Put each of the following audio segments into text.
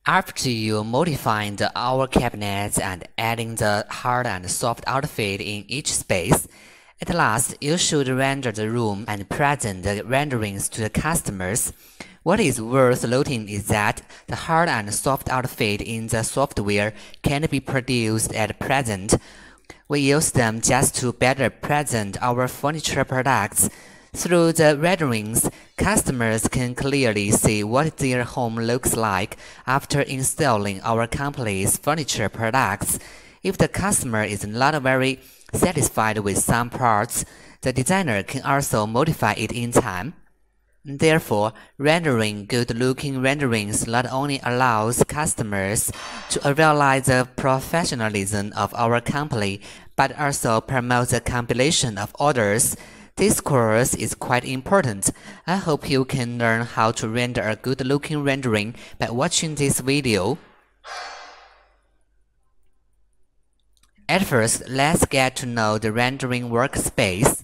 After you modifying the hour cabinets and adding the hard and soft outfit in each space, at last you should render the room and present the renderings to the customers. What is worth noting is that the hard and soft outfit in the software can't be produced at present. We use them just to better present our furniture products. Through the renderings, customers can clearly see what their home looks like after installing our company's furniture products. If the customer is not very satisfied with some parts, the designer can also modify it in time. Therefore, rendering good-looking renderings not only allows customers to realize the professionalism of our company, but also promotes the compilation of orders. This course is quite important. I hope you can learn how to render a good-looking rendering by watching this video. At first, let's get to know the Rendering Workspace.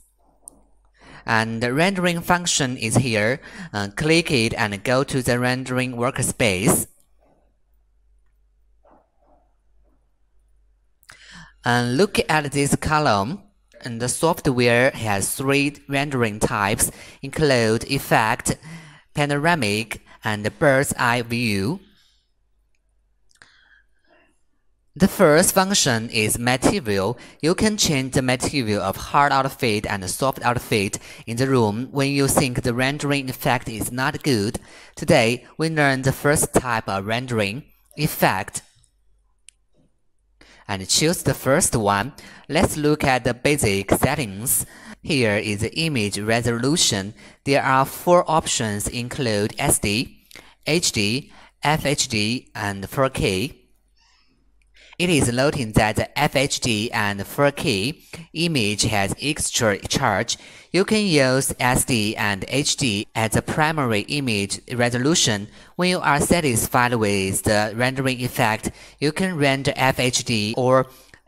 And the rendering function is here. Click it and go to the Rendering Workspace. And look at this column. And the software has 3 rendering types, include Effect, Panoramic, and Bird's Eye View. The first function is Material. You can change the material of hard outfit and soft outfit in the room when you think the rendering effect is not good. Today, we learn the first type of rendering, Effect. And choose the first one. Let's look at the basic settings. Here is the image resolution. There are 4 options include SD, HD, FHD, and 4K. It is noted that the FHD and 4K image has extra charge. You can use SD and HD as the primary image resolution. When you are satisfied with the rendering effect, you can render FHD or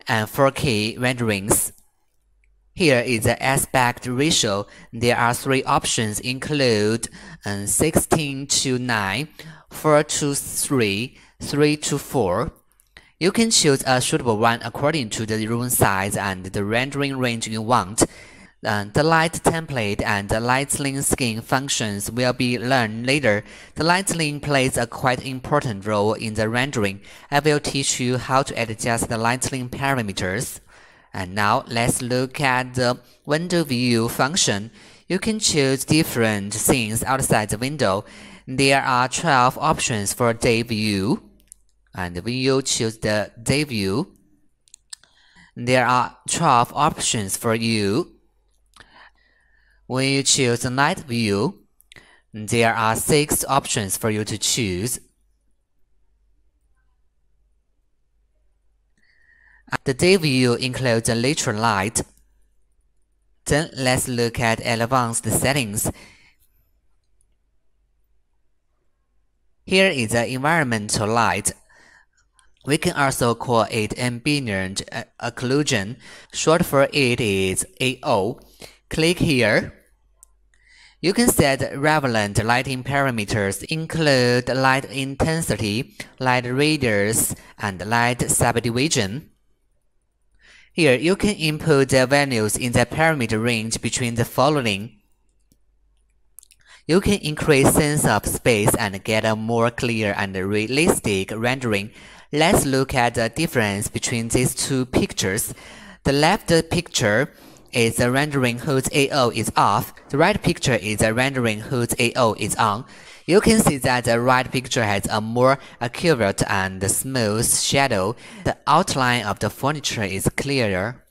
4K renderings. Here is the aspect ratio. There are 3 options include 16:9, 4:3, 3:4. You can choose a suitable one according to the room size and the rendering range you want. The light template and the lightning skin functions will be learned later. The lightning plays a quite important role in the rendering. I will teach you how to adjust the lightning parameters. And now let's look at the window view function. You can choose different scenes outside the window. There are 12 options for day view. And when you choose the day view, there are 12 options for you. When you choose the night view, there are 6 options for you to choose. The day view includes the natural light. Then let's look at advanced settings. Here is the environmental light. We can also call it ambient occlusion. Short for it is AO. Click here. You can set relevant lighting parameters include light intensity, light radius, and light subdivision. Here you can input the values in the parameter range between the following. You can increase sense of space and get a more clear and realistic rendering. Let's look at the difference between these 2 pictures. The left picture is a rendering whose AO is off. The right picture is a rendering whose AO is on. You can see that the right picture has a more accurate and smooth shadow. The outline of the furniture is clearer.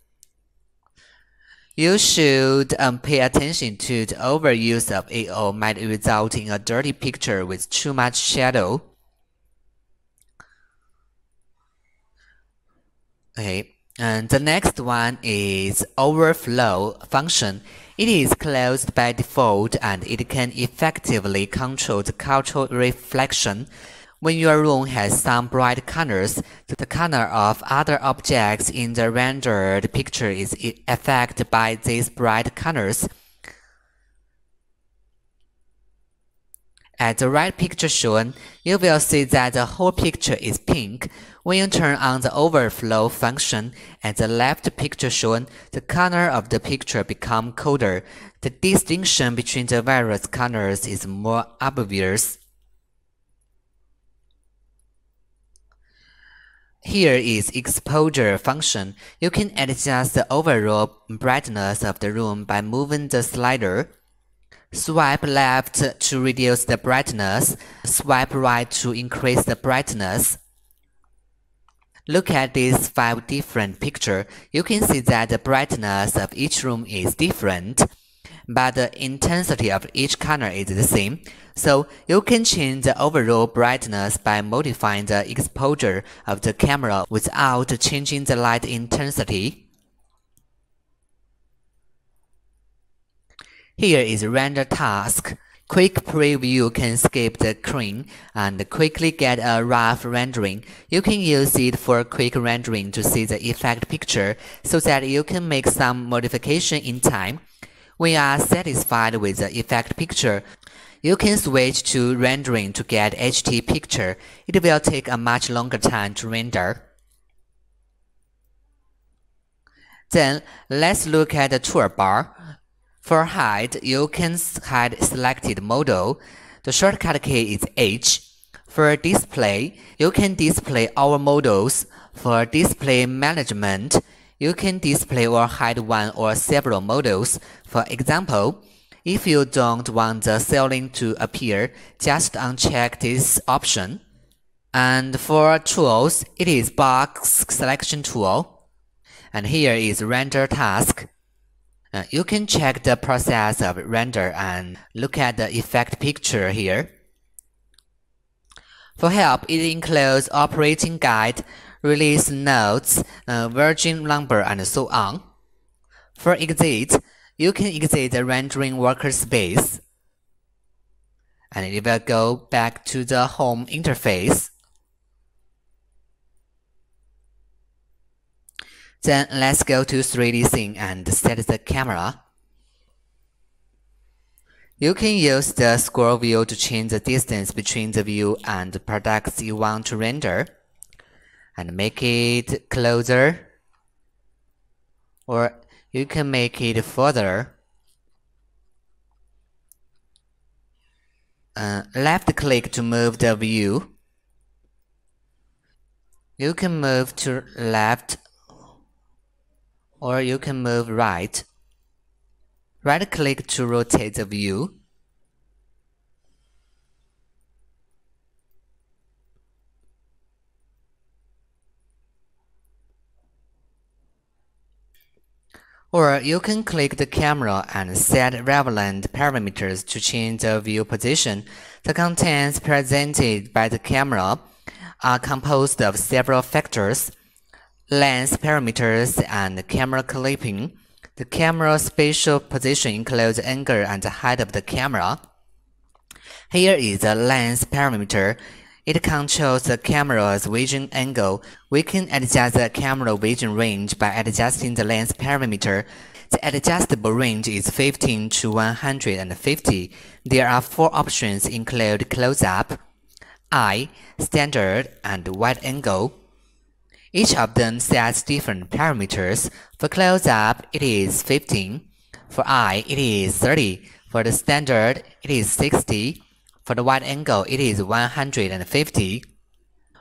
You should pay attention to the overuse of AO might result in a dirty picture with too much shadow. Okay, and the next one is overflow function. It is closed by default and it can effectively control the cultural reflection. When your room has some bright colors, the color of other objects in the rendered picture is affected by these bright colors. At the right picture shown, you will see that the whole picture is pink. When you turn on the overflow function, at the left picture shown, the color of the picture becomes colder. The distinction between the various colors is more obvious. Here is exposure function. You can adjust the overall brightness of the room by moving the slider. Swipe left to reduce the brightness. Swipe right to increase the brightness. Look at these 5 different pictures. You can see that the brightness of each room is different, but the intensity of each color is the same. So you can change the overall brightness by modifying the exposure of the camera without changing the light intensity. Here is render task. Quick preview can skip the screen and quickly get a rough rendering. You can use it for quick rendering to see the effect picture so that you can make some modification in time. When you are satisfied with the effect picture, you can switch to rendering to get HD picture. It will take a much longer time to render. Then let's look at the toolbar. For hide, you can hide selected model. The shortcut key is H. For display, you can display all models. For display management, you can display or hide one or several models. For example, if you don't want the ceiling to appear, just uncheck this option. And for tools, it is box selection tool. And here is render task. You can check the process of render and look at the effect picture here. For help, it includes operating guide, release notes, version number, and so on. For exit, you can exit the rendering workspace, and it will go back to the home interface. Then let's go to 3D scene and set the camera. You can use the scroll wheel to change the distance between the view and the products you want to render, and make it closer, or you can make it further. Left click to move the view. You can move to left, or you can move right. Right-click to rotate the view. Or you can click the camera and set relevant parameters to change the view position. The contents presented by the camera are composed of several factors: lens parameters and camera clipping. The camera spatial position includes the angle and the height of the camera. Here is the lens parameter. It controls the camera's vision angle. We can adjust the camera vision range by adjusting the lens parameter. The adjustable range is 15 to 150. There are 4 options include close-up, eye, standard, and wide angle. Each of them sets different parameters. For close-up, it is 15. For eye, it is 30. For the standard, it is 60. For the wide angle, it is 150.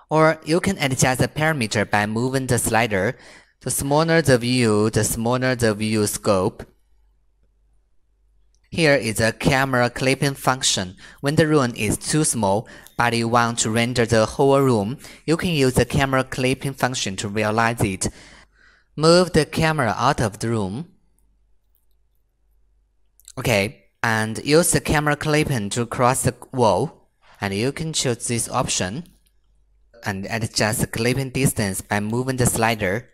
Or you can adjust the parameter by moving the slider. The smaller the view, the smaller the view scope. Here is a camera clipping function. When the room is too small, but you want to render the whole room, you can use the camera clipping function to realize it. Move the camera out of the room. Okay, and use the camera clipping to cross the wall. And you can choose this option and adjust the clipping distance by moving the slider.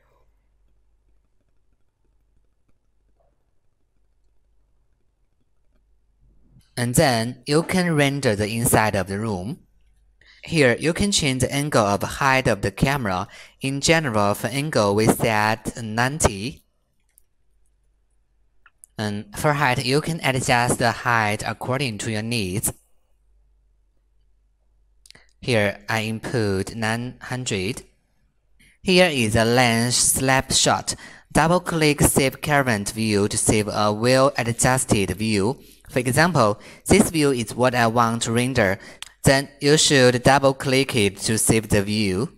And then you can render the inside of the room. Here you can change the angle of height of the camera. In general, for angle we set 90. And for height, you can adjust the height according to your needs. Here I input 900. Here is a lens snapshot. Double-click Save Current View to save a well-adjusted view. For example, this view is what I want to render. Then you should double-click it to save the view.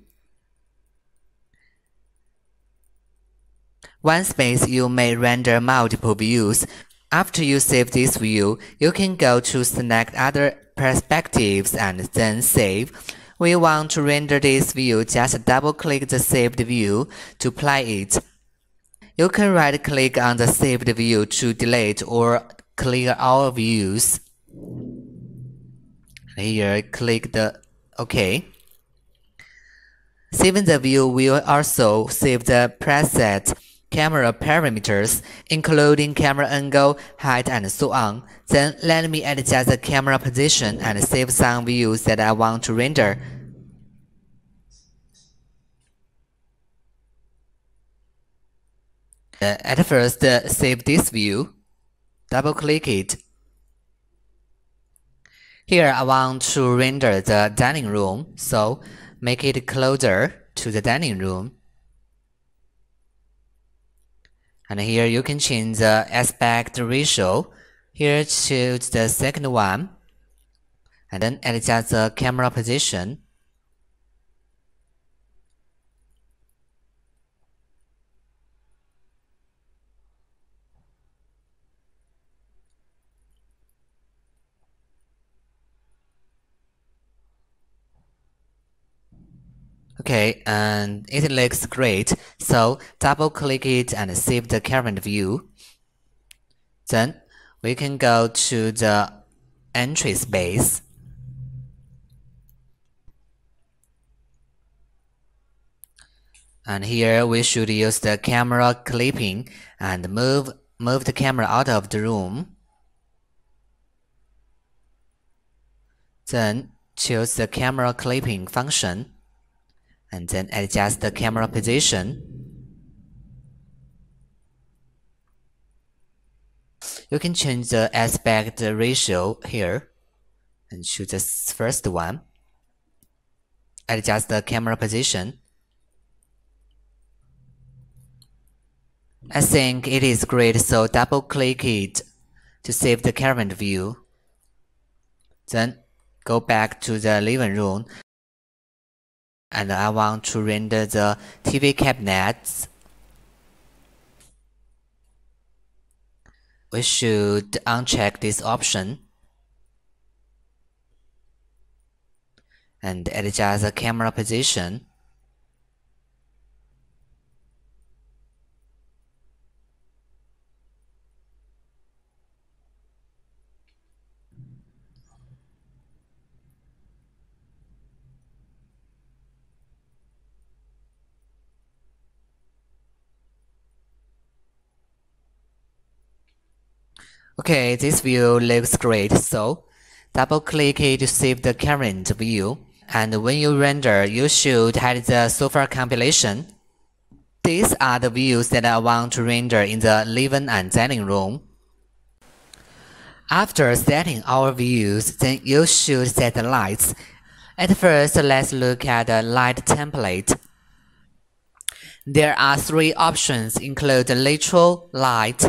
One space you may render multiple views. After you save this view, you can go to select other perspectives and then save. We want to render this view, just double-click the saved view to apply it. You can right-click on the saved view to delete or clear all views. Here, click the OK. Saving the view will also save the preset camera parameters, including camera angle, height, and so on. Then let me adjust the camera position and save some views that I want to render. At first, save this view. Double-click it. Here I want to render the dining room, so make it closer to the dining room. And here you can change the aspect ratio. Here choose the second one. And then adjust the camera position. Okay, and it looks great. So double-click it and save the current view. Then we can go to the entry space. And here we should use the camera clipping and move the camera out of the room. Then choose the camera clipping function and then adjust the camera position. You can change the aspect ratio here and choose the first one. Adjust the camera position. I think it is great, so double-click it to save the current view. Then go back to the living room. And I want to render the TV cabinets. We should uncheck this option and adjust the camera position. Okay, this view looks great, so double-click it to save the current view. And when you render, you should hide the sofa compilation. These are the views that I want to render in the living and dining room. After setting our views, then you should set the lights. At first, let's look at the light template. There are three options, include lateral light,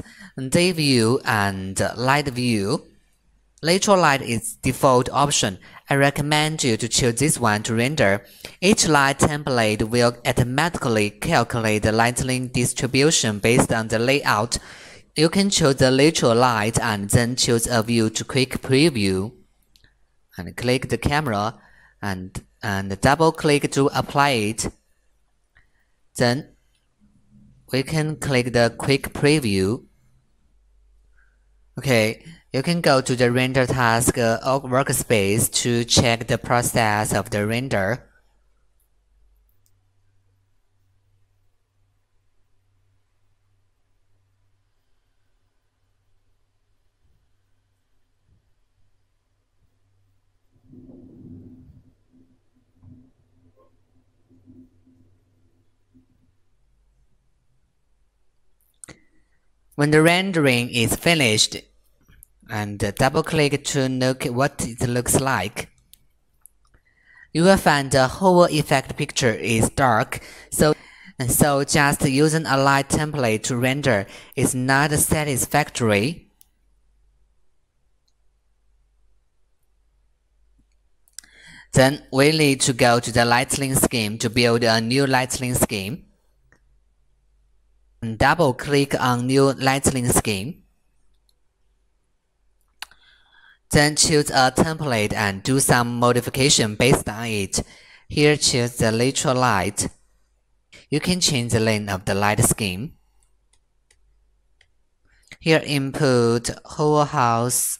day view, and light view. Lateral light is default option. I recommend you to choose this one to render. Each light template will automatically calculate the lighting distribution based on the layout. You can choose the lateral light and then choose a view to quick preview. And click the camera and double-click to apply it. Then we can click the quick preview. Okay, you can go to the render task or workspace to check the process of the render. When the rendering is finished, and double-click to look what it looks like. You will find the whole effect picture is dark, so just using a light template to render is not satisfactory. Then we need to go to the lighting scheme to build a new lighting scheme. Double-click on New Lighting Scheme. Then choose a template and do some modification based on it. Here choose the natural light. You can change the length of the light scheme. Here input whole house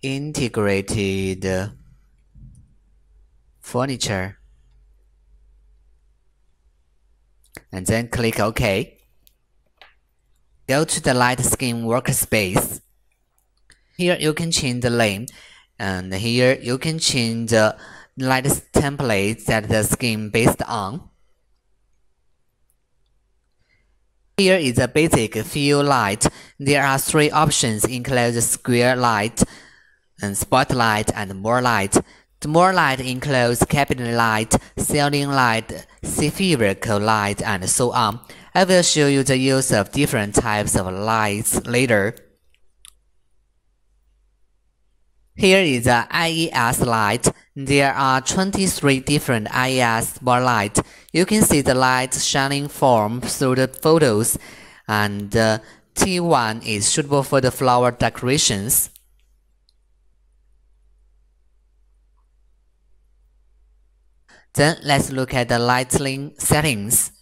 integrated furniture. And then click OK. Go to the light scheme workspace. Here you can change the length, and here you can change the light template that the scheme based on. Here is a basic fill light. There are three options, include square light, and spotlight, and more light. The more light includes cabinet light, ceiling light, spherical light, and so on. I will show you the use of different types of lights later. Here is the Ies Light. There are 23 different Ies spotlights. You can see the light shining form through the photos, and T1 is suitable for the flower decorations. Then let's look at the lighting settings.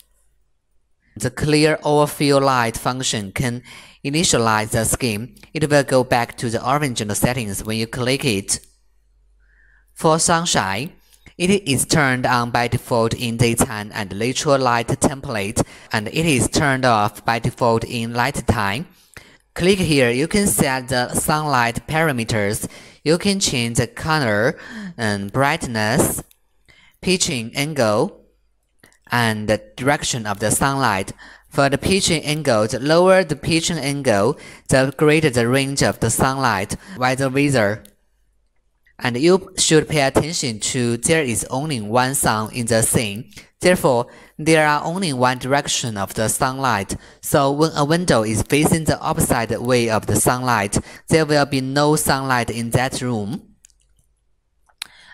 The clear overfill light function can initialize the scheme. It will go back to the original settings when you click it. For sunshine, it is turned on by default in daytime and natural light template, and it is turned off by default in nighttime. Click here, you can set the sunlight parameters. You can change the color and brightness, pitching angle, and the direction of the sunlight. For the pitching angle, the lower the pitching angle, the greater the range of the sunlight, vice versa. And you should pay attention to there is only one sun in the scene. Therefore, there are only one direction of the sunlight. So when a window is facing the opposite way of the sunlight, there will be no sunlight in that room.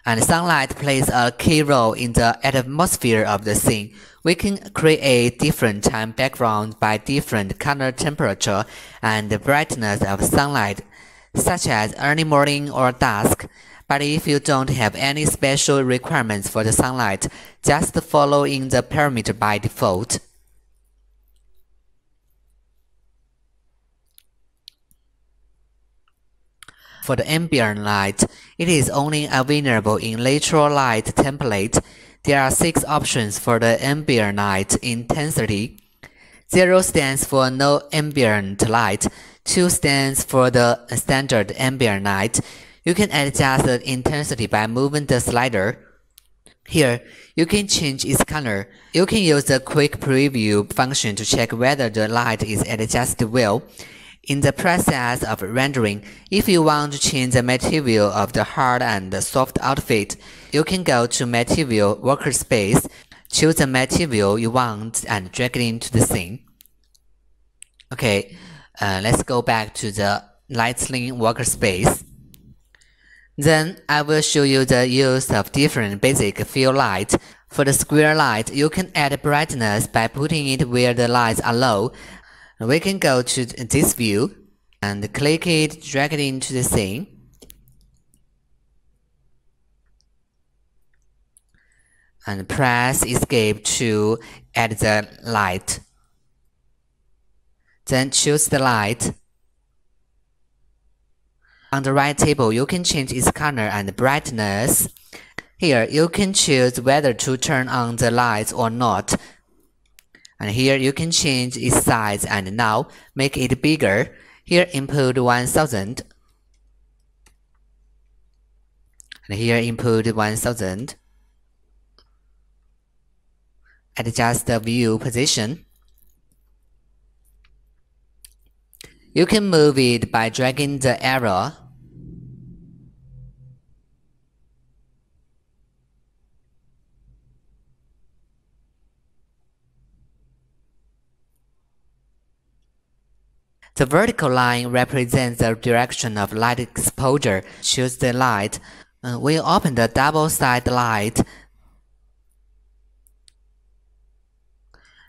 And sunlight plays a key role in the atmosphere of the scene. We can create different time backgrounds by different color temperature and brightness of sunlight, such as early morning or dusk. But if you don't have any special requirements for the sunlight, just follow in the parameter by default. For the ambient light, it is only available in natural light template. There are 6 options for the ambient light intensity. 0 stands for no ambient light. 2 stands for the standard ambient light. You can adjust the intensity by moving the slider. Here, you can change its color. You can use the quick preview function to check whether the light is adjusted well. In the process of rendering, if you want to change the material of the hard and soft outfit, you can go to Material Workspace, choose the material you want, and drag it into the scene. Okay, let's go back to the Lighting Workspace. Then I will show you the use of different basic fill light. For the square light, you can add brightness by putting it where the lights are low. We can go to this view and click it, drag it into the scene. And press Escape to add the light. Then choose the light. On the right table, you can change its color and brightness. Here, you can choose whether to turn on the lights or not. And here you can change its size and now make it bigger. Here input 1000. And here input 1000. Adjust the view position. You can move it by dragging the arrow. The vertical line represents the direction of light exposure. Choose the light. When you open the double-sided light,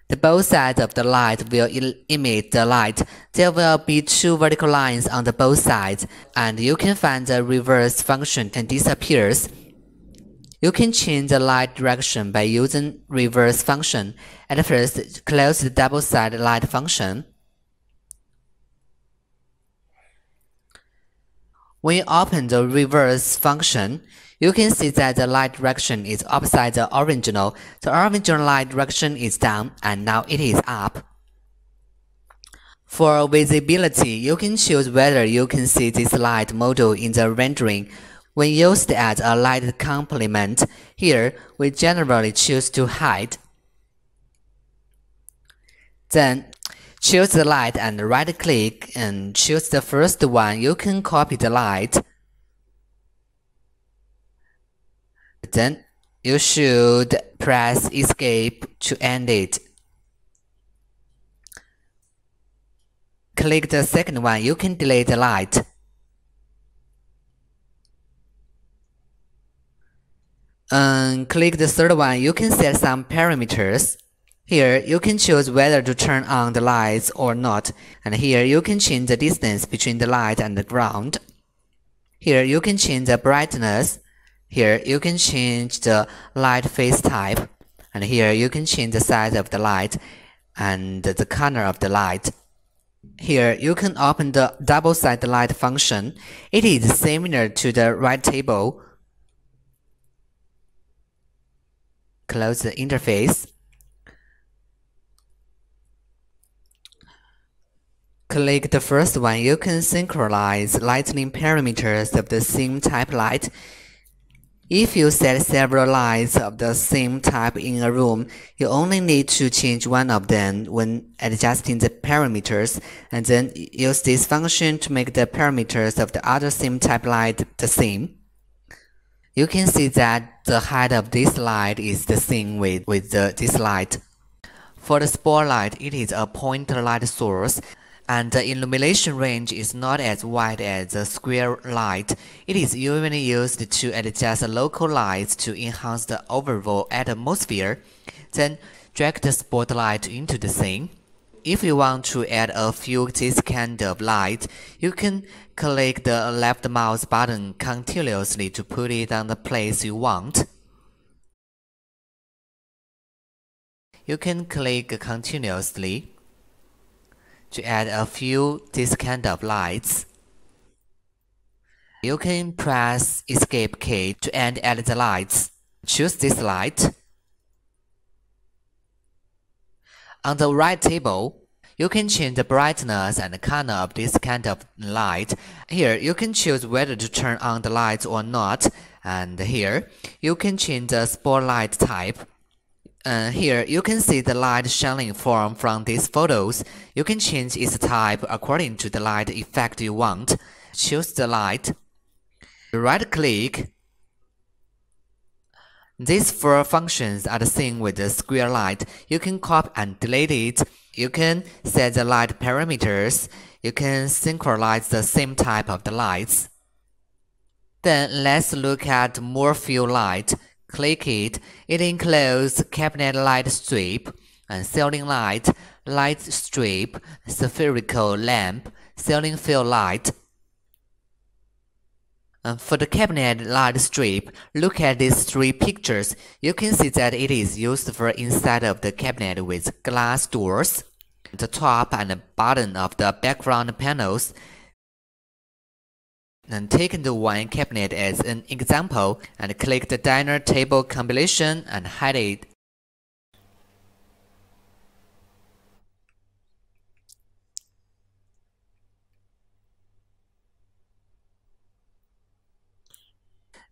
the both sides of the light will emit the light. There will be two vertical lines on the both sides, and you can find the reverse function and disappears. You can change the light direction by using reverse function. At first, close the double-sided light function. When you open the reverse function, you can see that the light direction is opposite the original. The original light direction is down, and now it is up. For visibility, you can choose whether you can see this light model in the rendering. When used as a light complement, here we generally choose to hide. Then, choose the light and right-click and choose the first one. You can copy the light. Then, you should press Escape to end it. Click the second one. You can delete the light. Click the third one. You can set some parameters. Here, you can choose whether to turn on the lights or not, and here you can change the distance between the light and the ground. Here, you can change the brightness. Here, you can change the light phase type, and here you can change the size of the light and the color of the light. Here, you can open the double-sided light function. It is similar to the right table. Close the interface. Click the first one. You can synchronize lighting parameters of the same type light. If you set several lights of the same type in a room, you only need to change one of them when adjusting the parameters, and then use this function to make the parameters of the other same type light the same. You can see that the height of this light is the same with this light. For the spotlight, it is a point light source, and the illumination range is not as wide as the square light. It is usually used to adjust local lights to enhance the overall atmosphere. Then drag the spotlight into the scene. If you want to add a few this kind of light, you can click the left mouse button continuously to put it on the place you want. You can click continuously to add a few this kind of lights. You can press Escape key to add the lights. Choose this light. On the right table, you can change the brightness and color of this kind of light. Here, you can choose whether to turn on the lights or not. And here, you can change the spotlight type. Here, you can see the light shining from these photos. You can change its type according to the light effect you want. Choose the light. Right-click. These four functions are the same with the square light. You can copy and delete it. You can set the light parameters. You can synchronize the same type of the lights. Then let's look at more fill light. Click it. It includes cabinet light strip, and ceiling light, light strip, spherical lamp, ceiling fill light. For the cabinet light strip, look at these three pictures. You can see that it is used for inside of the cabinet with glass doors. The top and the bottom of the background panels. And take the one cabinet as an example and click the dinner table combination and hide it.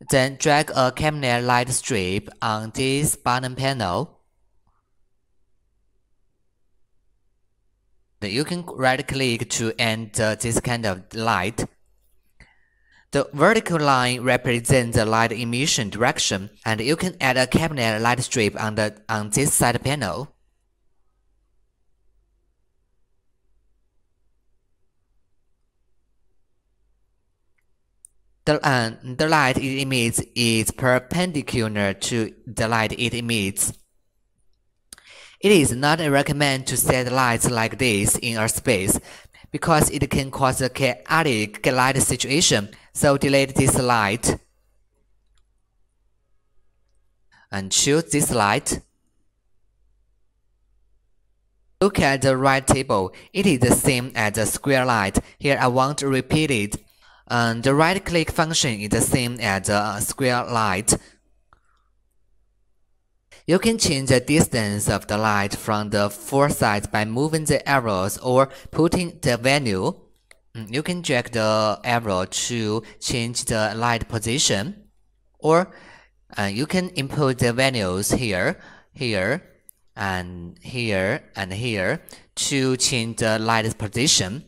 Then drag a cabinet light strip on this bottom panel. You can right-click to end this kind of light. The vertical line represents the light emission direction, and you can add a cabinet light strip on this side panel. The light it emits is perpendicular to the light it emits. It is not recommended to set lights like this in a space because it can cause a chaotic light situation, so delete this light and choose this light. Look at the right table. It is the same as the square light. Here I want to repeat it. The right-click function is the same as the square light. You can change the distance of the light from the four sides by moving the arrows or putting the value. You can drag the arrow to change the light position, or you can input the values here, here, and here, and here to change the light position.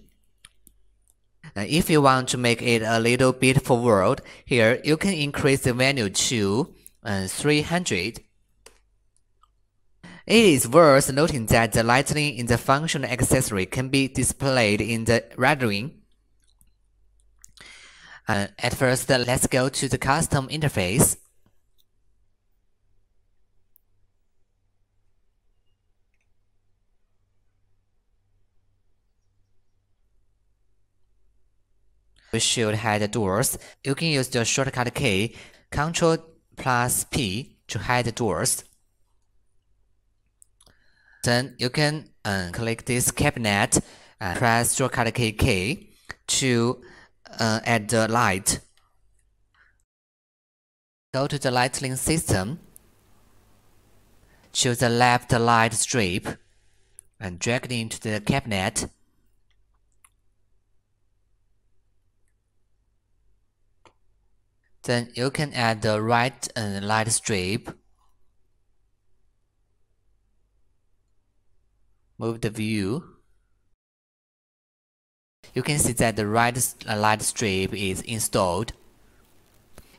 If you want to make it a little bit forward, here you can increase the value to 300. It is worth noting that the lighting in the functional accessory can be displayed in the rendering. At first, let's go to the custom interface. We should hide the doors. You can use the shortcut key Ctrl+P to hide the doors. Then you can click this cabinet and press shortcut key K to add the light. Go to the lighting system, choose the left light strip, and drag it into the cabinet. Then you can add the right light strip. Move the view. You can see that the right light strip is installed.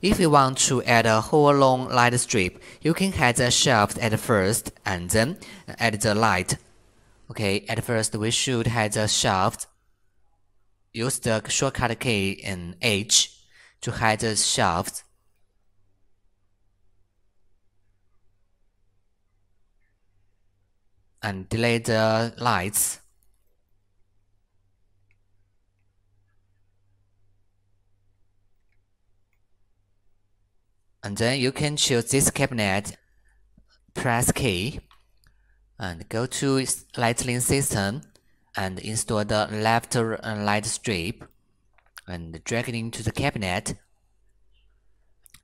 If you want to add a whole long light strip, you can hide the shaft at first and then add the light. Okay, at first we should hide the shaft. Use the shortcut key in H to hide the shaft. And delete the lights. And then you can choose this cabinet, press key, and go to lighting system and install the left light strip and drag it into the cabinet.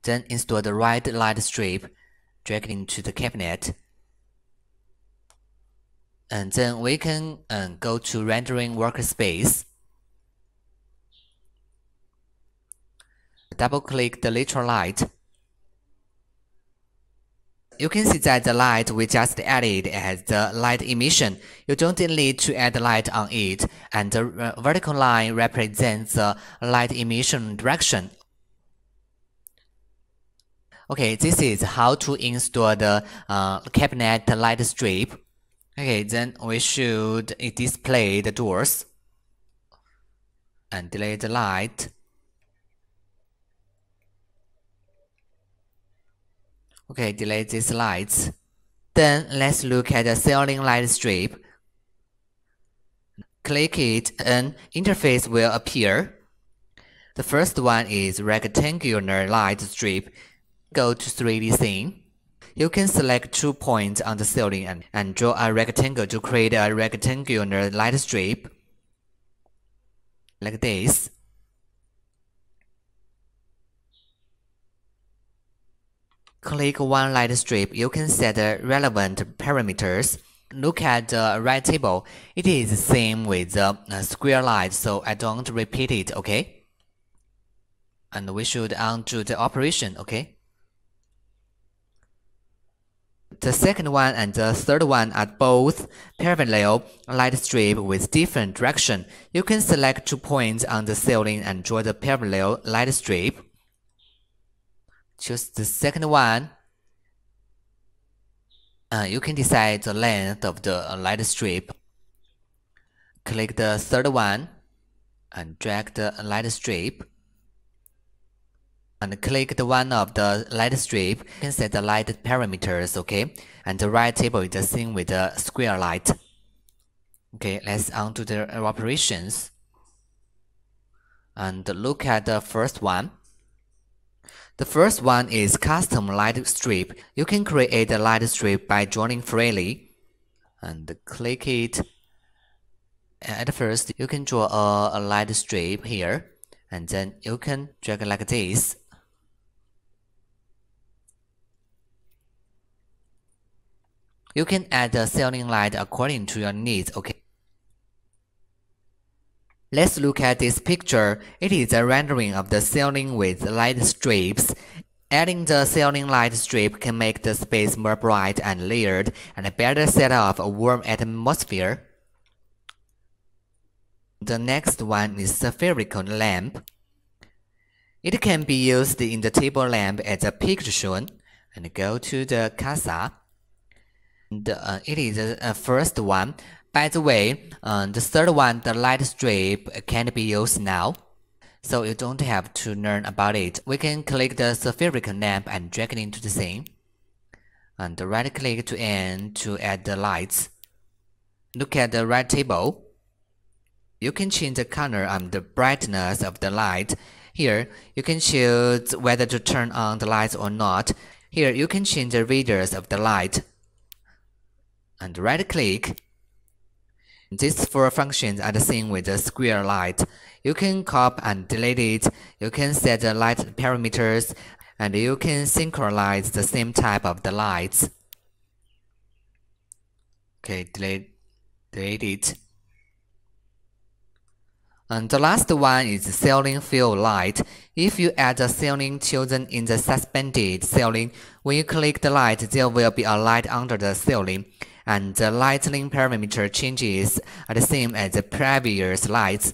Then install the right light strip, drag it into the cabinet. And then we can go to Rendering Workspace. Double-click the literal light. You can see that the light we just added has the light emission. You don't need to add light on it, and the vertical line represents the light emission direction. Okay, this is how to install the cabinet light strip. Okay, then we should display the doors and delete the light. Okay, delete these lights. Then let's look at the ceiling light strip. Click it and interface will appear. The first one is rectangular light strip. Go to 3D scene. You can select 2 points on the ceiling and draw a rectangle to create a rectangular light strip. Like this. Click one light strip. You can set the relevant parameters. Look at the right table. It is the same with the square light, so I don't repeat it, okay? And we should undo the operation, okay? The second one and the third one are both parallel light strip with different direction. You can select 2 points on the ceiling and draw the parallel light strip. Choose the second one. You can decide the length of the light strip. Click the third one and drag the light strip. And click the one of the light strip. You can set the light parameters, okay? And the right table is the same with the square light. Okay, let's undo the operations. And look at the first one. The first one is custom light strip. You can create a light strip by drawing freely. And click it. At first, you can draw a light strip here. And then you can drag like this. You can add the ceiling light according to your needs, okay? Let's look at this picture. It is a rendering of the ceiling with light strips. Adding the ceiling light strip can make the space more bright and layered and better set off a warm atmosphere. The next one is the spherical lamp. It can be used in the table lamp as a picture shown. And go to the CAXA. It is the first one. By the way, the third one, the light strip, can't be used now, so you don't have to learn about it. We can click the spherical lamp and drag it into the scene. And right-click to end to add the lights. Look at the right table. You can change the color and the brightness of the light. Here, you can choose whether to turn on the lights or not. Here, you can change the radius of the light. And right-click. These four functions are the same with the square light. You can copy and delete it. You can set the light parameters, and you can synchronize the same type of the lights. Okay, delete it. And the last one is ceiling fill light. If you add a ceiling chosen in the suspended ceiling, when you click the light, there will be a light under the ceiling. And the lighting parameter changes are the same as the previous lights.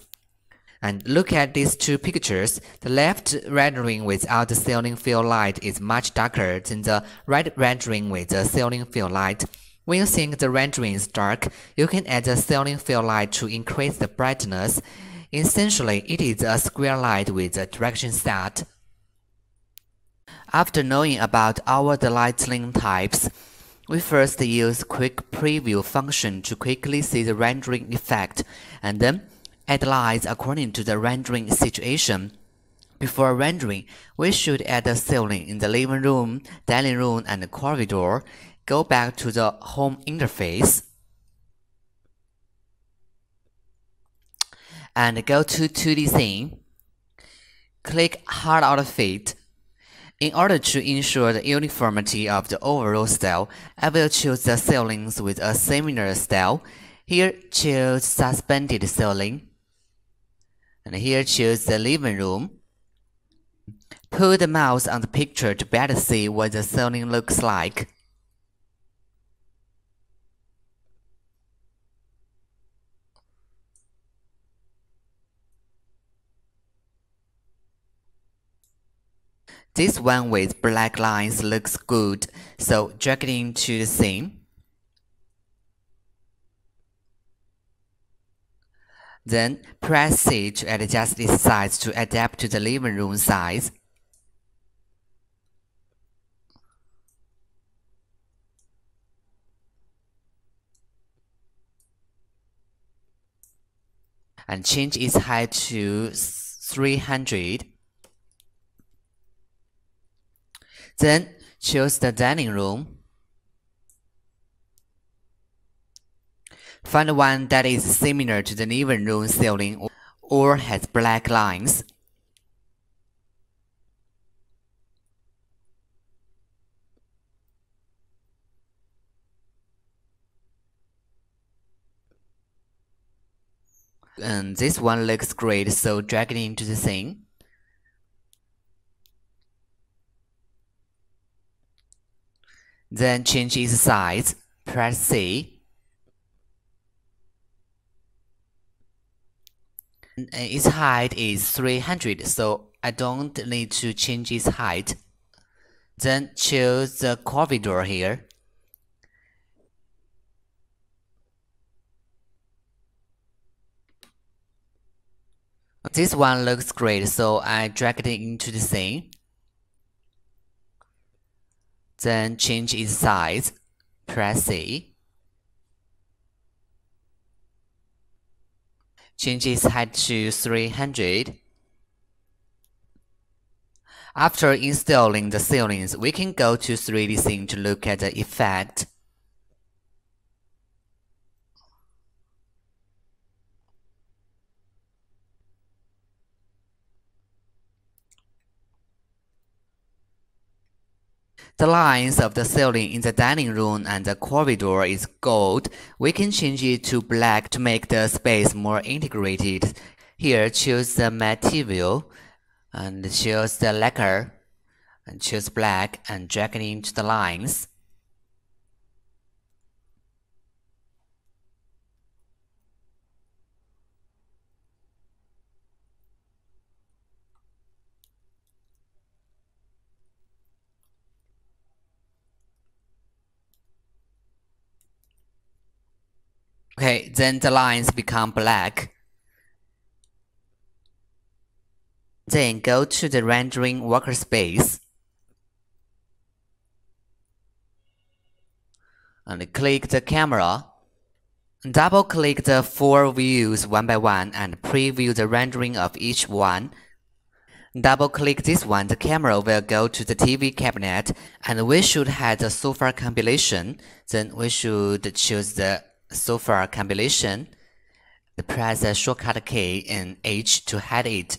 And look at these two pictures. The left rendering without the ceiling fill light is much darker than the right rendering with the ceiling fill light. When you think the rendering is dark, you can add the ceiling fill light to increase the brightness. Essentially, it is a square light with a direction set. After knowing about all the lighting types, we first use Quick Preview function to quickly see the rendering effect, and then add lights according to the rendering situation. Before rendering, we should add a ceiling in the living room, dining room, and the corridor. Go back to the home interface and go to 2D scene. Click Hard Out Fit. In order to ensure the uniformity of the overall style, I will choose the ceilings with a similar style. Here, choose Suspended Ceiling. And here, choose the living room. Put the mouse on the picture to better see what the ceiling looks like. This one with black lines looks good, so drag it into the scene. Then press C to adjust its size to adapt to the living room size. And change its height to 300. Then choose the dining room. Find one that is similar to the living room ceiling or has black lines. And this one looks great, so drag it into the scene. Then change its size, press C. Its height is 300, so I don't need to change its height. Then choose the corridor here. This one looks great, so I drag it into the scene. Then change its size. Press A. Change its height to 300. After installing the ceilings, we can go to 3D Scene to look at the effect. The lines of the ceiling in the dining room and the corridor is gold. We can change it to black to make the space more integrated. Here, choose the material and choose the lacquer and choose black and drag it into the lines. Okay, then the lines become black. Then go to the Rendering Workspace and click the camera. Double-click the 4 views one by one and preview the rendering of each one. Double-click this one, the camera will go to the TV cabinet, and we should hide the sofa compilation. Then we should choose the sofa compilation. Press the shortcut key and H to hide it.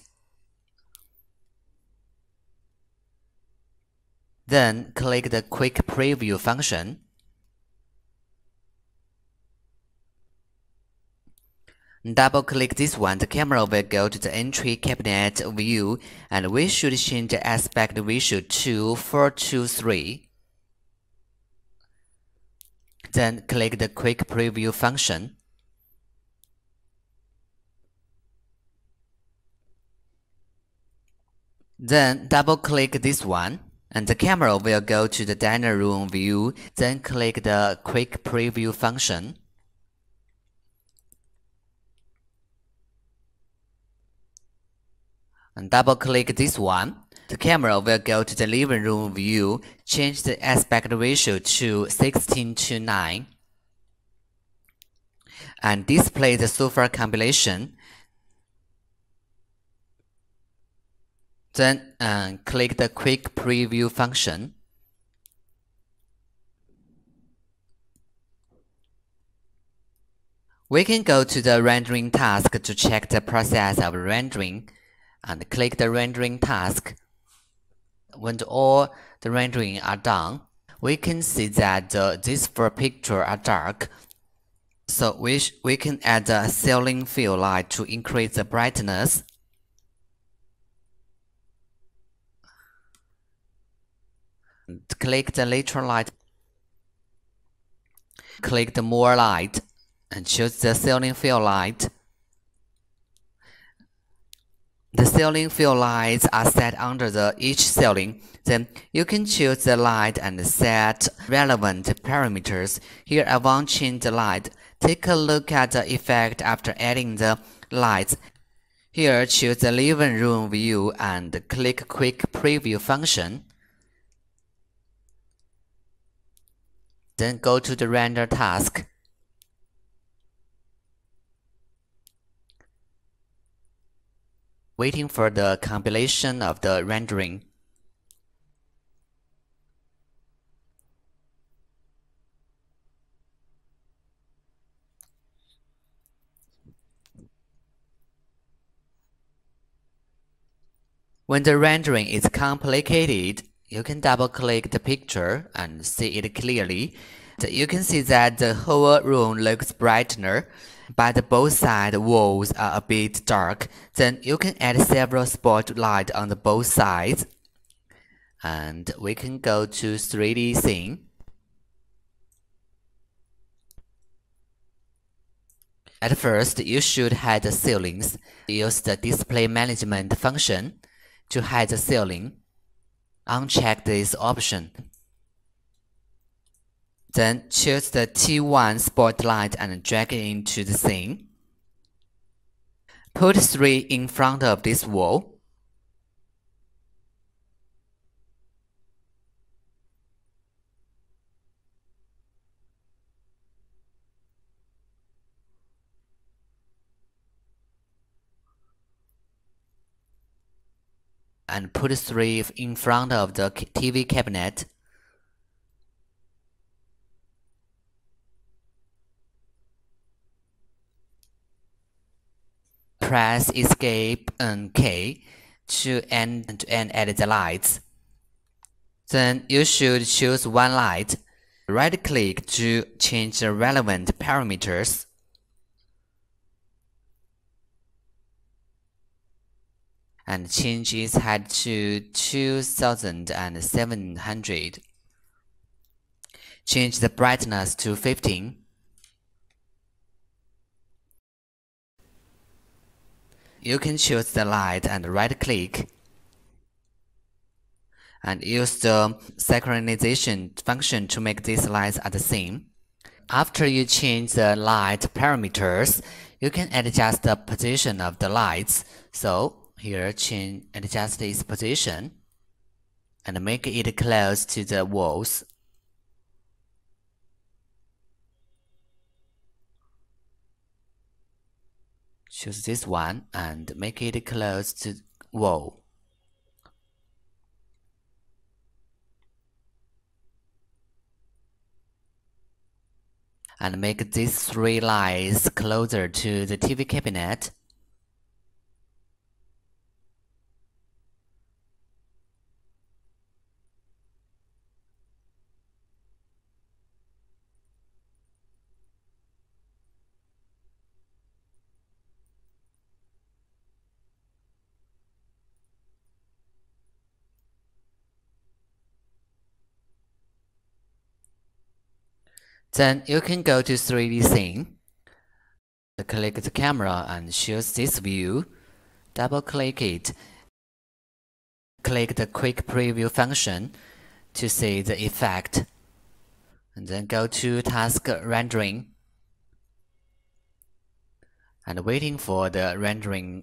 Then click the Quick Preview function. Double-click this one, the camera will go to the entry cabinet view, and we should change the aspect ratio to 4:3. Then click the Quick Preview function. Then double-click this one, and the camera will go to the dining room view. Then click the Quick Preview function. And double-click this one. The camera will go to the living room view. Change the aspect ratio to 16:9. And display the sofa compilation. Then click the Quick Preview function. We can go to the rendering task to check the process of rendering, and click the rendering task. When all the rendering are done, we can see that these 4 pictures are dark. So we can add a ceiling fill light to increase the brightness. Click the later light. Click the more light and choose the ceiling fill light. The ceiling fill lights are set under each ceiling. Then you can choose the light and set relevant parameters. Here I want to change the light. Take a look at the effect after adding the lights. Here choose the living room view and click Quick Preview function. Then go to the render task. Waiting for the compilation of the rendering. When the rendering is complicated, you can double-click the picture and see it clearly. You can see that the whole room looks brighter, but both side walls are a bit dark. Then you can add several spotlights on both sides. And we can go to 3D Scene. At first, you should hide the ceilings. Use the Display Management function to hide the ceiling. Uncheck this option. Then choose the T1 spotlight and drag it into the scene. Put 3 in front of this wall. and put 3 in front of the TV cabinet. Press Escape and K to end and edit the lights. Then you should choose one light. Right-click to change the relevant parameters. And change its height to 2700. Change the brightness to 15. You can choose the light and right-click and use the synchronization function to make these lights are the same. After you change the light parameters, you can adjust the position of the lights. So here, adjust its position and make it close to the walls. Choose this one and make it close to the wall. And make these 3 lights closer to the TV cabinet. Then you can go to 3D scene. Click the camera and choose this view. Double-click it. Click the quick preview function to see the effect. And then go to task rendering. And waiting for the rendering.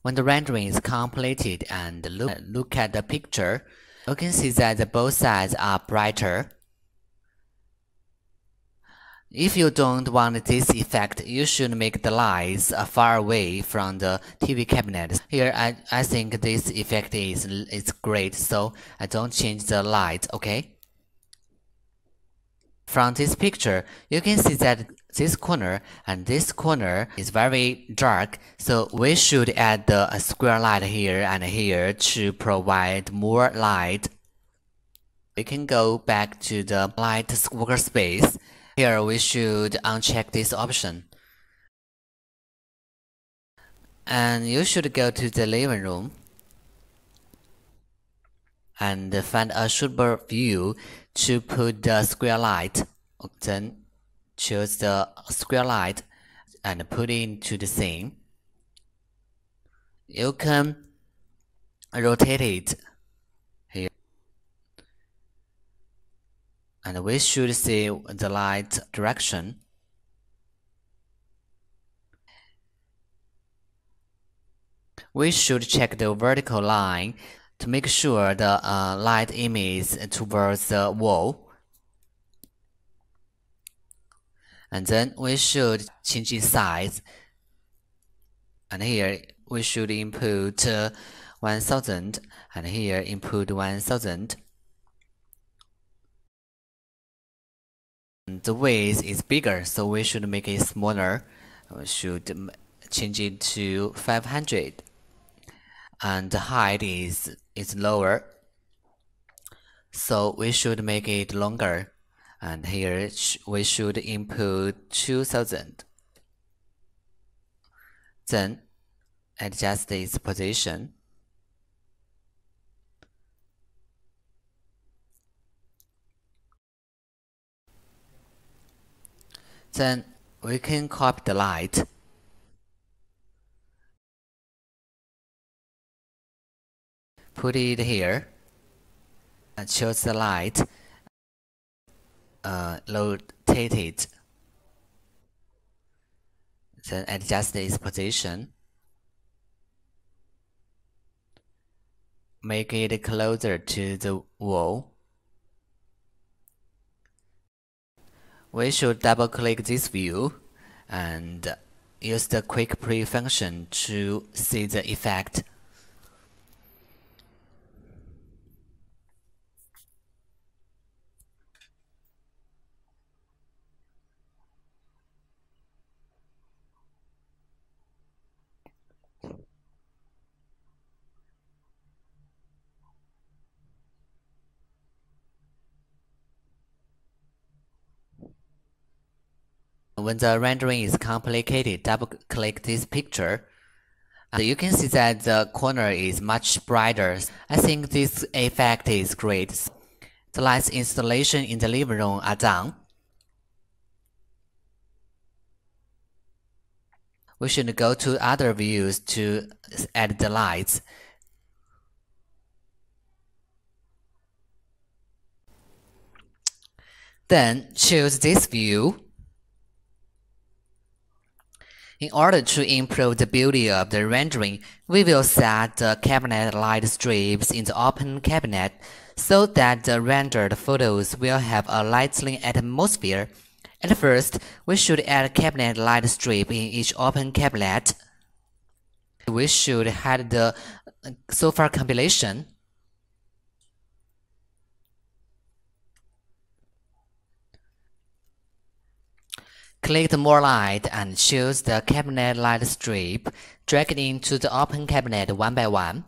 When the rendering is completed and look at the picture, you can see that both sides are brighter. If you don't want this effect, you should make the lights far away from the TV cabinet. Here, I think this effect is great, so I don't change the light, okay? From this picture, you can see that this corner and this corner is very dark, so we should add a square light here and here to provide more light. We can go back to the light workspace. Here we should uncheck this option. And you should go to the living room and find a suitable view to put the square light. Then choose the square light and put it into the scene. You can rotate it here. And we should see the light direction. We should check the vertical line to make sure the light aims towards the wall. And then we should change its size. And here we should input 1000 and here input 1000. The width is bigger, so we should make it smaller. We should change it to 500. And the height is lower, so we should make it longer. And here we should input 2000. Then adjust its position. Then we can copy the light. Put it here. And choose the light. Rotate it. Then adjust its position. make it closer to the wall. We should double-click this view and use the Quick Preview function to see the effect. When the rendering is complicated, double-click this picture, and you can see that the corner is much brighter. I think this effect is great. The lights installation in the living room are done. We should go to other views to add the lights. Then choose this view. In order to improve the beauty of the rendering, we will set the cabinet light strips in the open cabinet so that the rendered photos will have a lighting atmosphere. At first, we should add a cabinet light strip in each open cabinet. We should hide the sofa compilation. Click the More Light and choose the cabinet light strip. Drag it into the open cabinet one by one.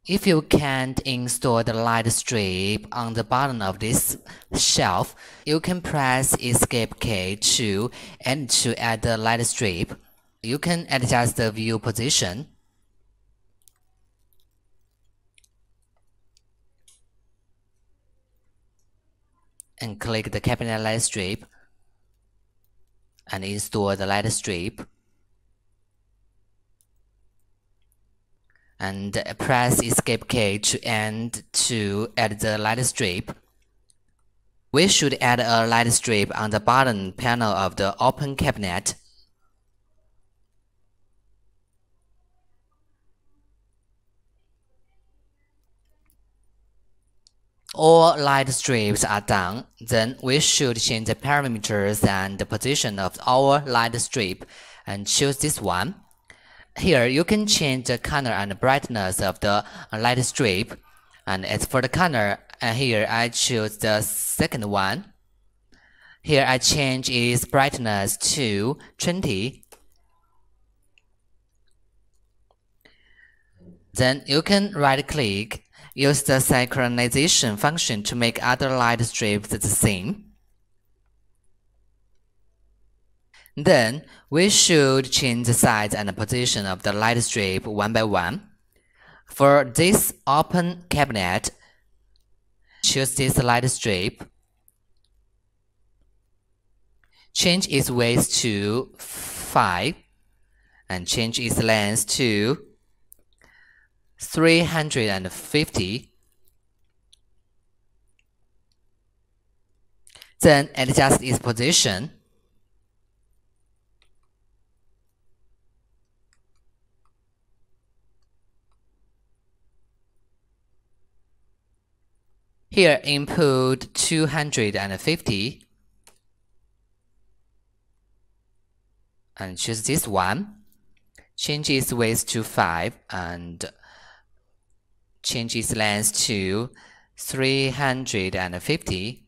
If you can't install the light strip on the bottom of this shelf, you can press Escape key to add the light strip. You can adjust the view position. And click the cabinet light strip and install the light strip. And press Escape key to add the light strip. We should add a light strip on the bottom panel of the open cabinet. All light strips are done. Then we should change the parameters and the position of our light strip and choose this one. Here you can change the color and brightness of the light strip. And as for the color, here I choose the second one. Here I change its brightness to 20. Then you can right-click, use the synchronization function to make other light strips the same. Then we should change the size and position of the light strip one by one. For this open cabinet, choose this light strip. Change its width to 5 and change its length to 350. Then adjust its position. Here input 250 and choose this one. Change its width to 5 and change its length to 350.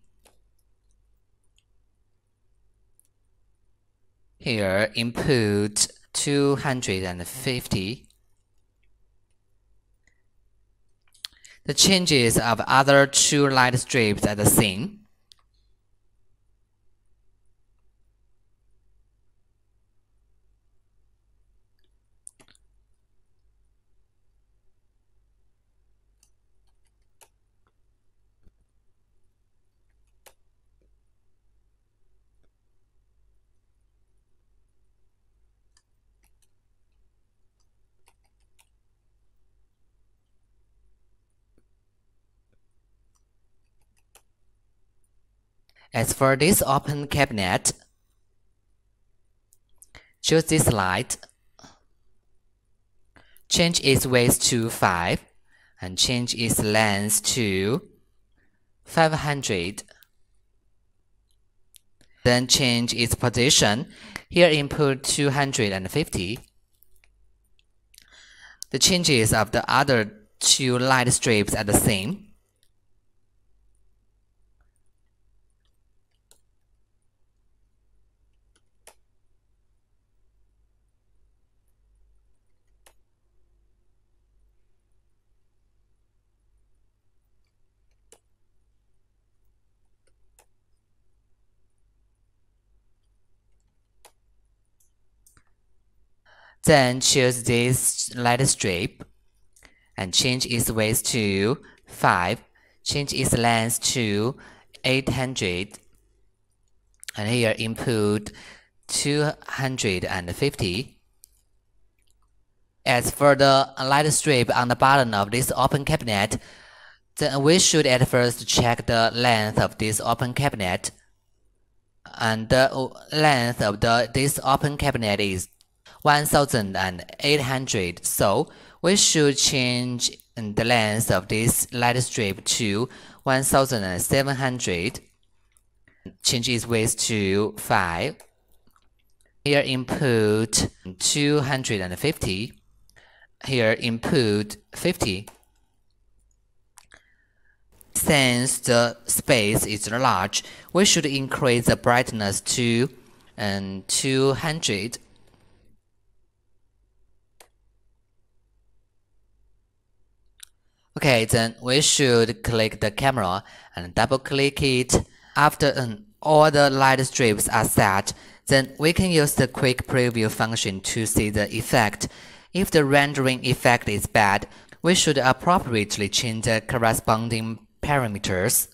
Here input 250. The changes of other two light strips are the same. As for this open cabinet, choose this light, change its width to 5, and change its length to 500. Then change its position. Here input 250. The changes of the other two light strips are the same. Then choose this light strip and change its width to 5, change its length to 800, and here input 250. As for the light strip on the bottom of this open cabinet, then we should at first check the length of this open cabinet, and the length of this open cabinet is 1800, so we should change the length of this light strip to 1700. Change its width to 5. Here input 250. Here input 50. Since the space is large, we should increase the brightness to 200. Okay, then we should click the camera and double click it. After all the light strips are set, then we can use the quick preview function to see the effect. If the rendering effect is bad, we should appropriately change the corresponding parameters.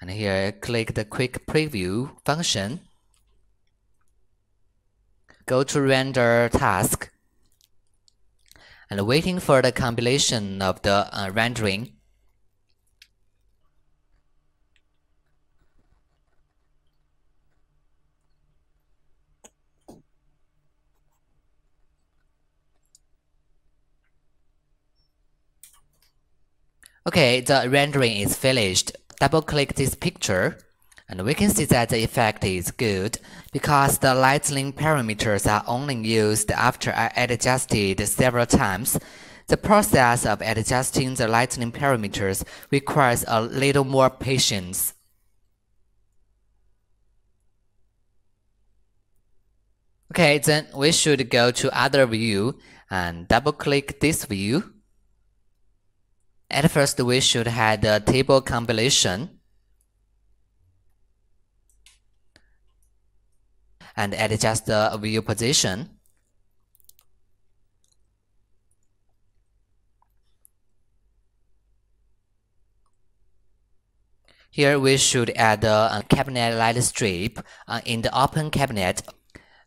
And here click the quick preview function. Go to render task and waiting for the compilation of the rendering. Okay, the rendering is finished. Double click this picture and we can see that the effect is good because the lighting parameters are only used after I adjusted several times. The process of adjusting the lighting parameters requires a little more patience. Okay, then we should go to other view and double click this view. At first we should have the table compilation and adjust the view position. Here we should add a cabinet light strip in the open cabinet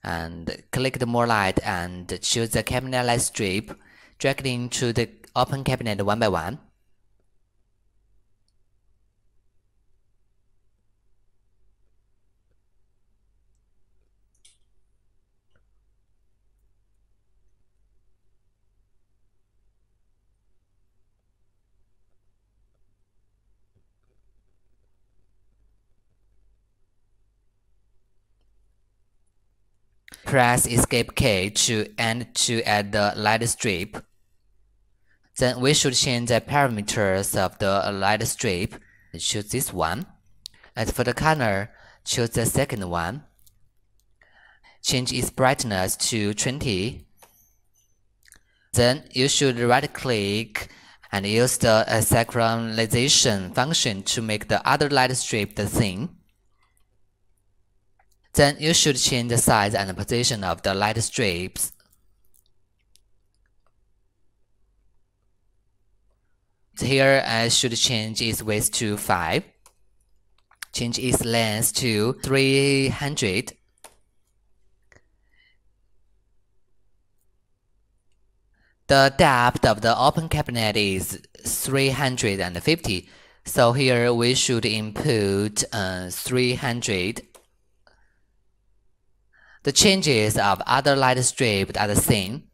and click the more light and choose the cabinet light strip, drag it into the open cabinet one by one. Press Escape key to add the light strip. Then we should change the parameters of the light strip. Choose this one. As for the color, choose the second one. Change its brightness to 20. Then you should right-click and use the synchronization function to make the other light strip the same. Then you should change the size and position of the light strips. Here I should change its width to 5. Change its length to 300. The depth of the open cabinet is 350. So here we should input 300. The changes of other light strips are the same.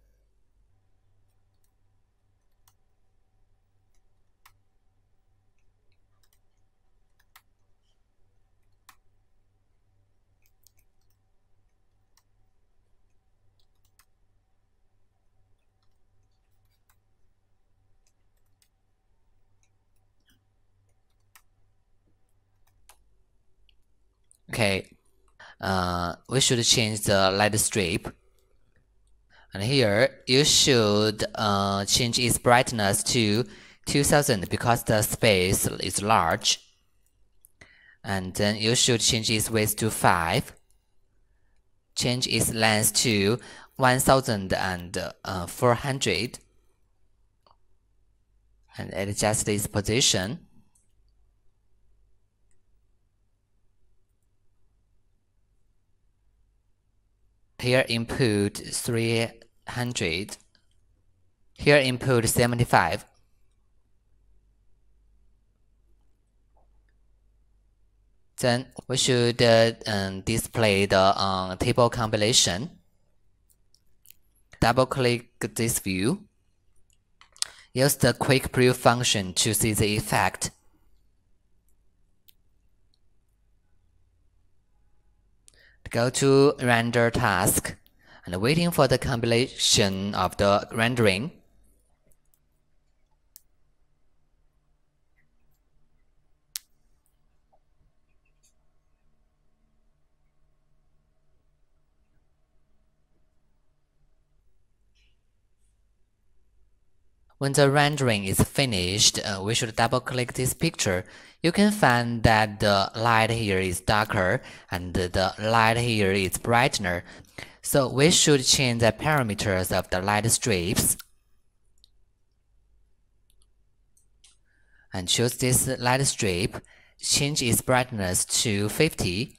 Okay, we should change the light strip. And here you should change its brightness to 2000 because the space is large. And then you should change its width to 5. Change its length to 1400. And adjust its position. Here input 300. Here input 75. Then we should display the table compilation. Double-click this view. Use the quick preview function to see the effect. Go to Render Task and waiting for the compilation of the rendering. When the rendering is finished, we should double-click this picture. You can find that the light here is darker and the light here is brighter. So we should change the parameters of the light strips. And choose this light strip. Change its brightness to 50.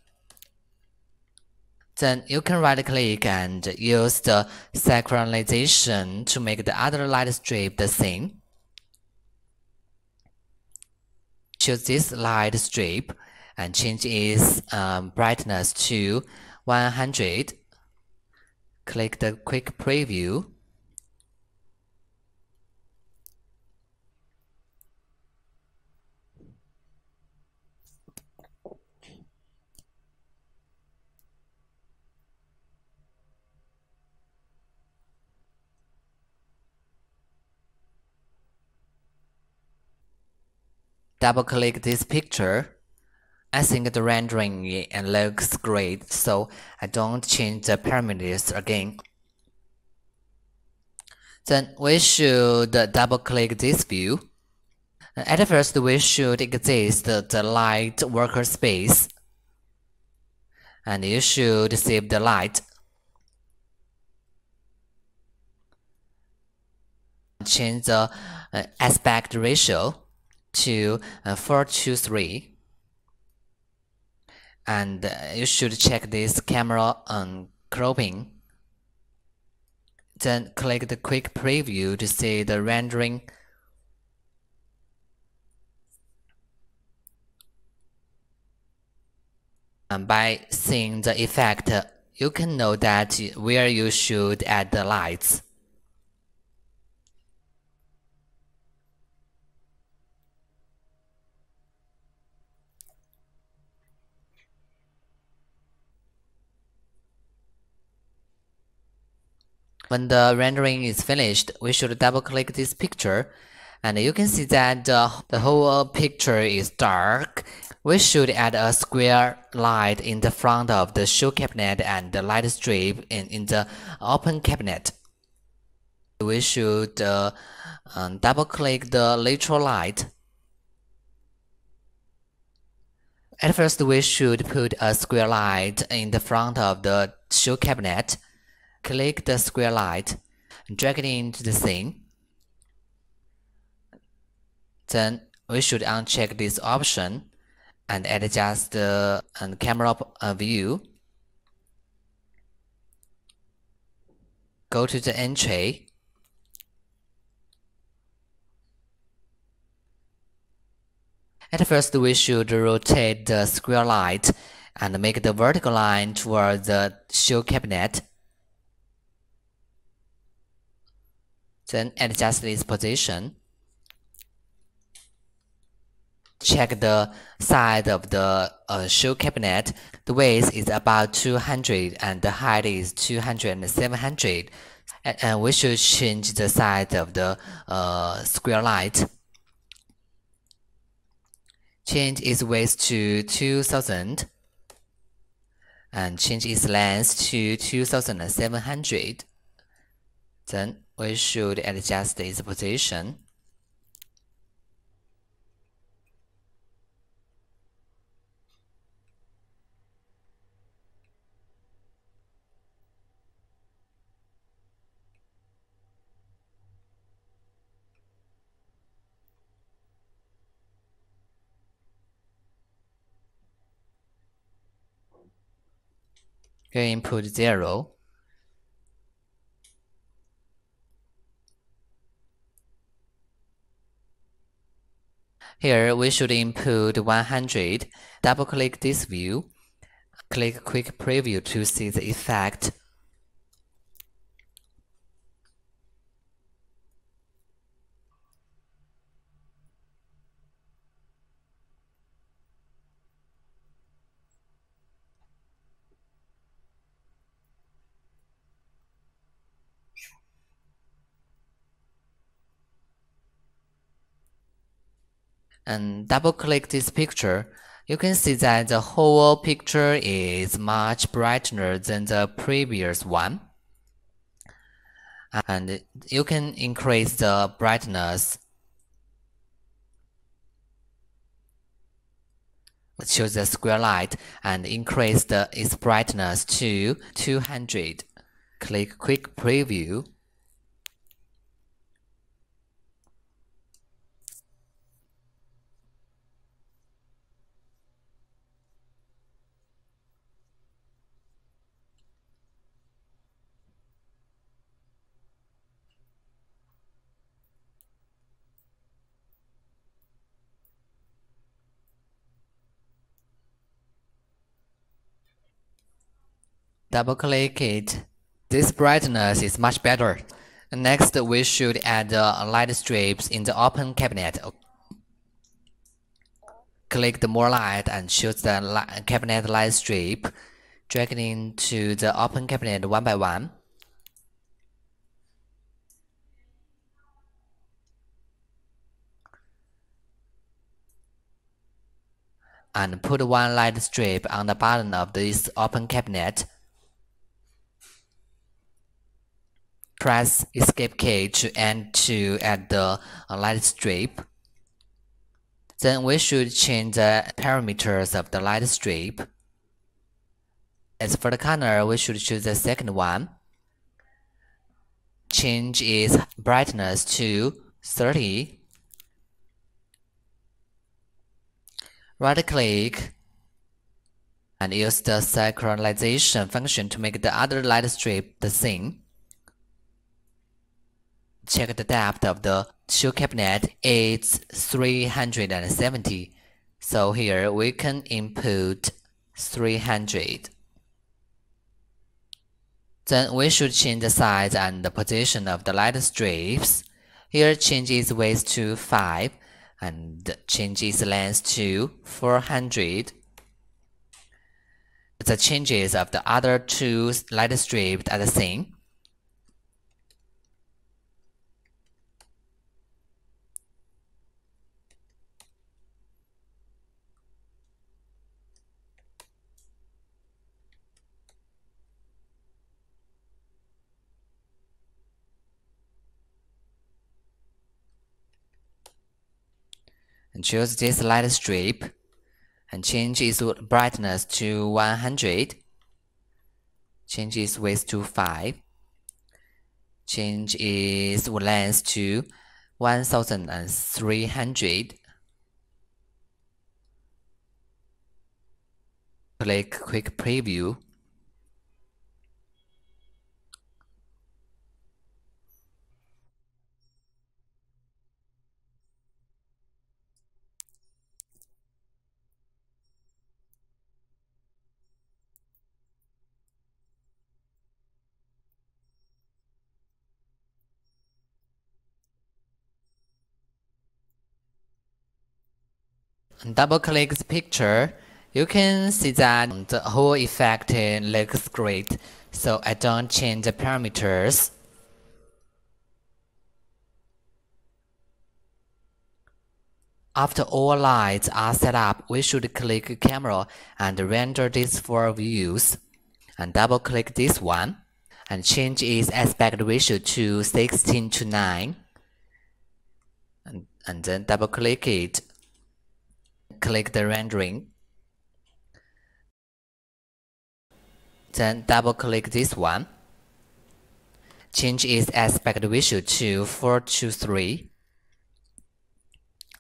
Then you can right-click and use the synchronization to make the other light strip the same. Choose this light strip and change its brightness to 100. Click the quick preview. Double-click this picture. I think the rendering looks great, so I don't change the parameters again. Then we should double-click this view. At first, we should exit the light workspace, and you should save the light. Change the aspect ratio to 4:3. And you should check this camera cropping. Then click the quick preview to see the rendering. And by seeing the effect, you can know that where you should add the lights. When the rendering is finished, we should double-click this picture, and you can see that the whole picture is dark. We should add a square light in the front of the shoe cabinet and the light strip in the open cabinet. We should double-click the lateral light. At first, we should put a square light in the front of the shoe cabinet. Click the square light and drag it into the scene. Then we should uncheck this option and adjust the camera view. Go to the entry. At first, we should rotate the square light and make the vertical line toward the shoe cabinet. Then adjust its position. Check the side of the shoe cabinet. The width is about 200 and the height is 200 and 700. And we should change the size of the square light. Change its width to 2000 and change its length to 2700. Then we should adjust its position. Here input 0. Here we should input 100. Double-click this view. Click Quick Preview to see the effect. And double-click this picture. You can see that the whole picture is much brighter than the previous one. And you can increase the brightness. Choose the square light and increase its brightness to 200. Click Quick Preview. Double-click it. This brightness is much better. Next, we should add light strips in the open cabinet. Click the More Light and choose the cabinet light strip. Drag it into the open cabinet one by one. And put one light strip on the bottom of this open cabinet. Press Escape key to add the light strip. Then we should change the parameters of the light strip. As for the color, we should choose the second one. Change its brightness to 30. Right-click and use the synchronization function to make the other light strip the same. Check the depth of the shoe cabinet. It's 370. So here we can input 300. Then we should change the size and the position of the light strips. Here change its width to 5 and change its length to 400. The changes of the other two light strips are the same. And choose this light strip and change its brightness to 100. Change its width to 5. Change its length to 1300. Click Quick Preview. Double-click the picture. You can see that the whole effect looks great, so I don't change the parameters. After all lights are set up, we should click Camera and render these four views. And double-click this one, and change its aspect ratio to 16:9. And then double-click it. Click the rendering. Then double-click this one. Change its aspect ratio to 4:3.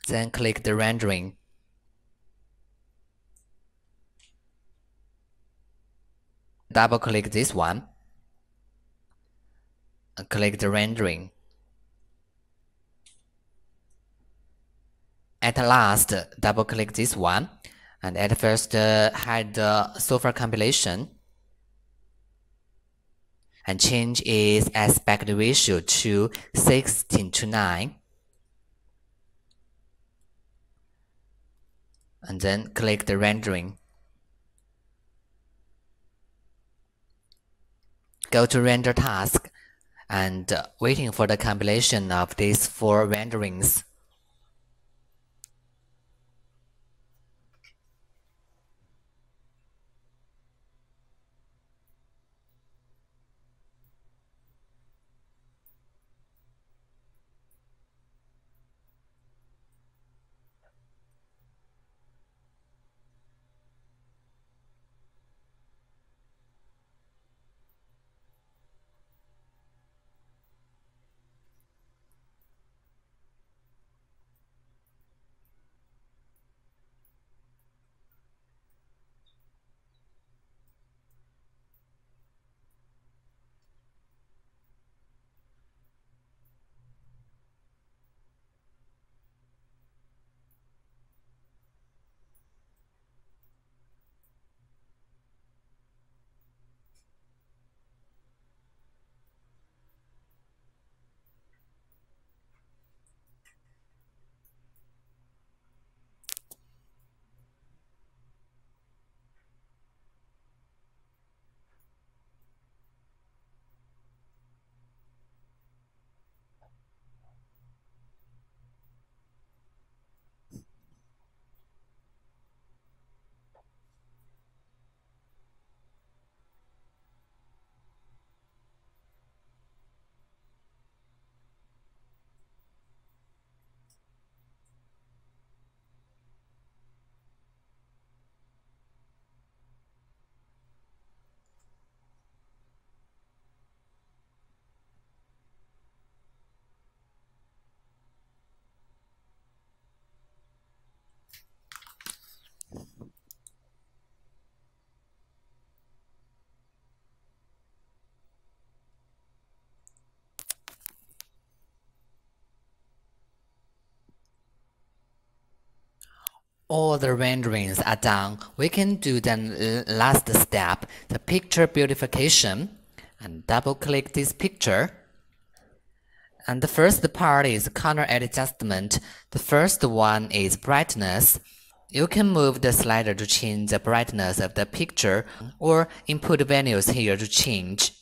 Then click the rendering. Double-click this one. And click the rendering. At last, double-click this one. And at first, hide the software compilation. And change its aspect ratio to 16:9. And then click the rendering. Go to render task and waiting for the compilation of these four renderings. All the renderings are done. We can do the last step, the picture beautification, and double-click this picture. And the first part is color adjustment. The first one is brightness. You can move the slider to change the brightness of the picture or input values here to change.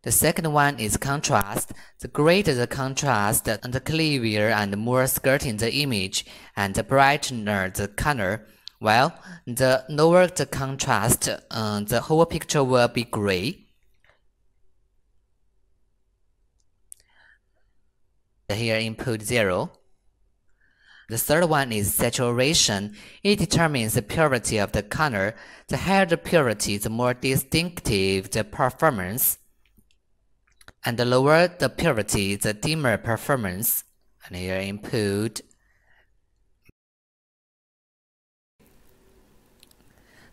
The second one is contrast. The greater the contrast, the clearer and more skirting the image, and the brightener the color. While the lower the contrast, the whole picture will be gray. Here input 0. The third one is saturation. It determines the purity of the color. The higher the purity, the more distinctive the performance. And the lower the purity, the dimmer performance. And here input.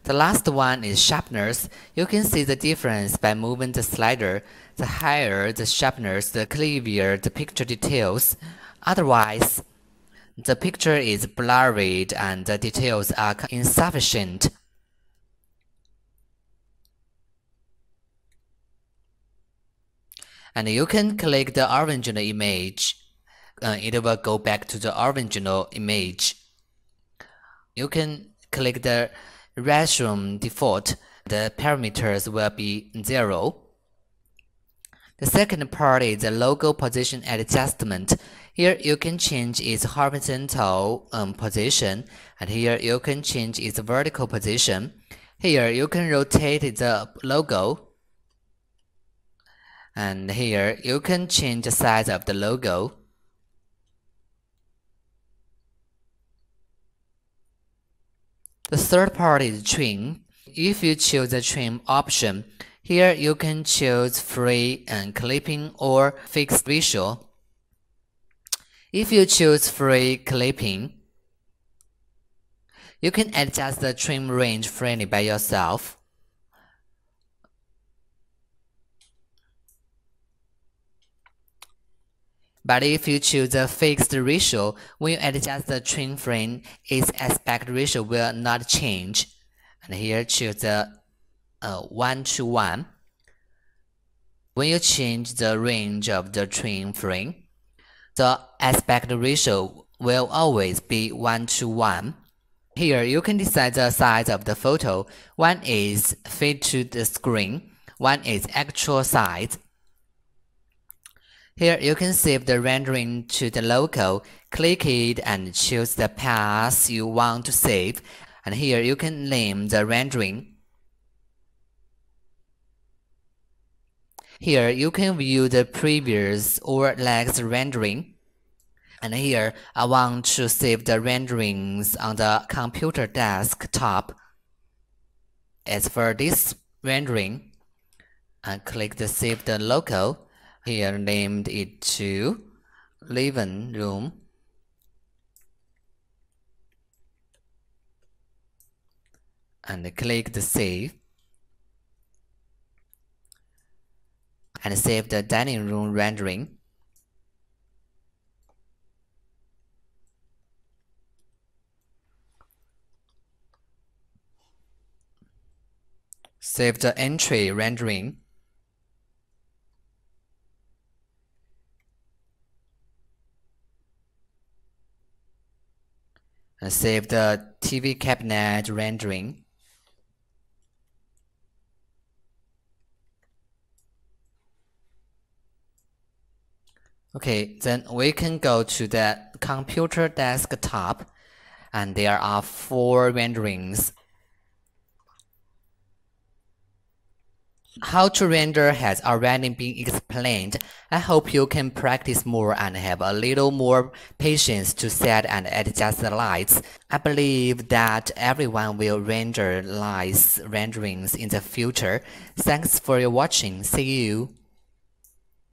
The last one is sharpeners. You can see the difference by moving the slider. The higher the sharpeners, the clearer the picture details. Otherwise, the picture is blurred and the details are insufficient. And you can click the original image it will go back to the original image. You can click the Resume Default. The parameters will be 0. The second part is the logo position adjustment. Here you can change its horizontal position, and here you can change its vertical position. Here you can rotate the logo, and here you can change the size of the logo. The third part is trim. If you choose the trim option, here you can choose free and clipping or fixed visual. If you choose free clipping, you can adjust the trim range freely by yourself. But if you choose a fixed ratio, when you adjust the trim frame, its aspect ratio will not change. And here choose the 1:1. When you change the range of the trim frame, the aspect ratio will always be 1:1. Here you can decide the size of the photo. One is fit to the screen, one is actual size. Here you can save the rendering to the logo. Click it and choose the path you want to save. And here you can name the rendering. Here you can view the previous or next rendering. And here I want to save the renderings on the computer desktop. As for this rendering, I click the Save the Logo. Here named it to living room. And click the Save. And save the dining room rendering. Save the entry rendering. And save the TV cabinet rendering. Okay, then we can go to the computer desktop, and there are 4 renderings. How to render has already been explained. I hope you can practice more and have a little more patience to set and adjust the lights. I believe that everyone will render nice renderings in the future. Thanks for your watching. See you.